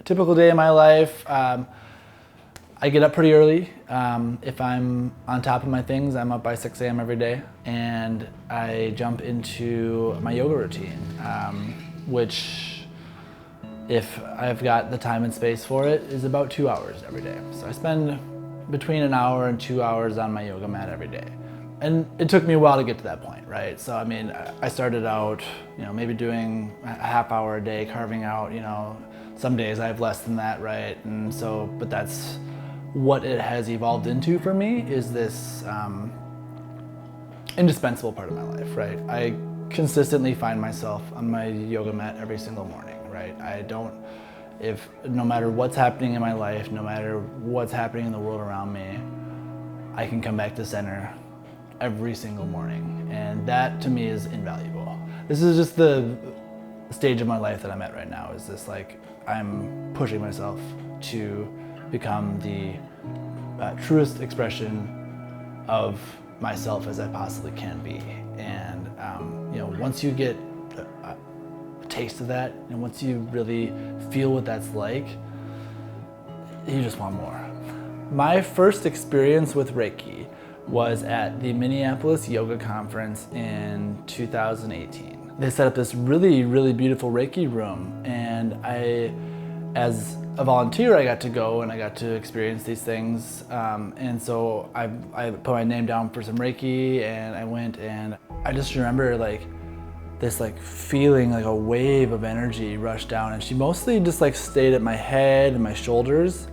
typical day in my life, I get up pretty early. If I'm on top of my things, I'm up by 6 a.m. every day, and I jump into my yoga routine, which, if I've got the time and space for it, is about 2 hours every day. So I spend between an hour and 2 hours on my yoga mat every day. And it took me a while to get to that point, right? So I mean, I started out, maybe doing a half hour a day, carving out, some days I have less than that, right? And so, but that's what it has evolved into for me, is this indispensable part of my life, right? I consistently find myself on my yoga mat every single morning, right? No matter what's happening in my life, no matter what's happening in the world around me, I can come back to center every single morning. And that to me is invaluable. This is just the stage of my life that I'm at right now, is this like, I'm pushing myself to become the truest expression of myself as I possibly can be. And once you get a taste of that, and once you really feel what that's like, you just want more. My first experience with Reiki was at the Minneapolis Yoga Conference in 2018. They set up this really, really beautiful Reiki room, and as a volunteer, I got to go and I got to experience these things. And so I put my name down for some Reiki, and I went, and I just remember this feeling like a wave of energy rushed down, and she mostly just stayed at my head and my shoulders.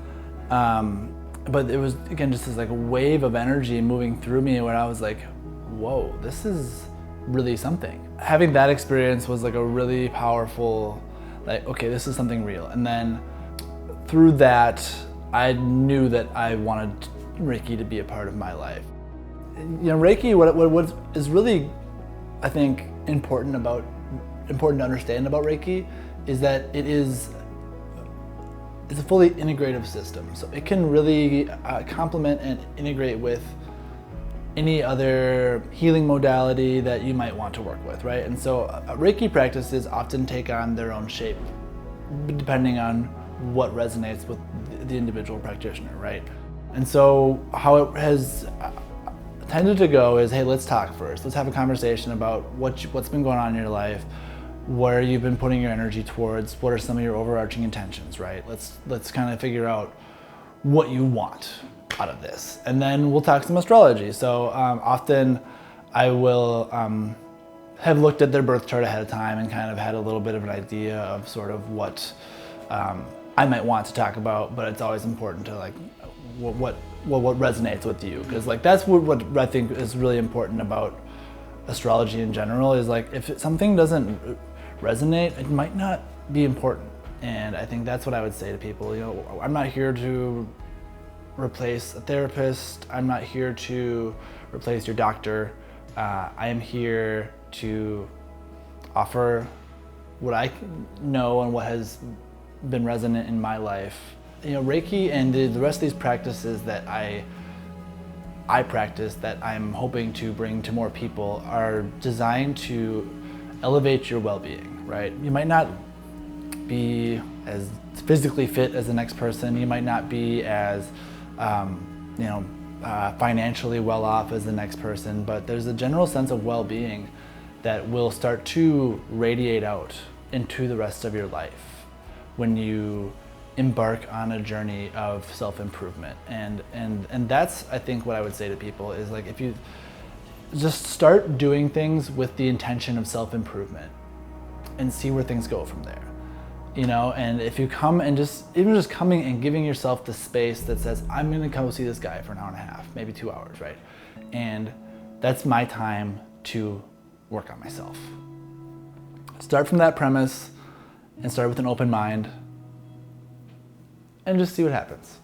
But it was, again, just this wave of energy moving through me, where I was like, whoa, this is really something. Having that experience was a really powerful, okay, this is something real. And then through that, I knew that I wanted Reiki to be a part of my life. Reiki, what is really, I think, important to understand about Reiki is that it's a fully integrative system. So it can really complement and integrate with any other healing modality that you might want to work with, right? And so Reiki practices often take on their own shape, depending on what resonates with the individual practitioner, right? And so how it has tended to go is, hey, let's talk first. Let's have a conversation about what's been going on in your life, where you've been putting your energy towards, what are some of your overarching intentions, right? Let's kind of figure out what you want out of this. And then we'll talk some astrology. So often I will have looked at their birth chart ahead of time and kind of had a little bit of an idea of sort of what I might want to talk about, but it's always important to what resonates with you, because that's what I think is really important about astrology in general, is if something doesn't resonate, it might not be important. And I think that's what I would say to people. I'm not here to replace a therapist. I'm not here to replace your doctor. I am here to offer what I know and what has been resonant in my life. Reiki and the rest of these practices that I practice, that I'm hoping to bring to more people, are designed to elevate your well-being, right? You might not be as physically fit as the next person. You might not be as financially well off as the next person, but there's a general sense of well-being that will start to radiate out into the rest of your life when you embark on a journey of self-improvement. And that's, I think, what I would say to people is, if you just start doing things with the intention of self-improvement and see where things go from there. And if you come and even just coming and giving yourself the space that says, I'm gonna come see this guy for an hour and a half, maybe 2 hours, right? And that's my time to work on myself. Start from that premise and start with an open mind and just see what happens.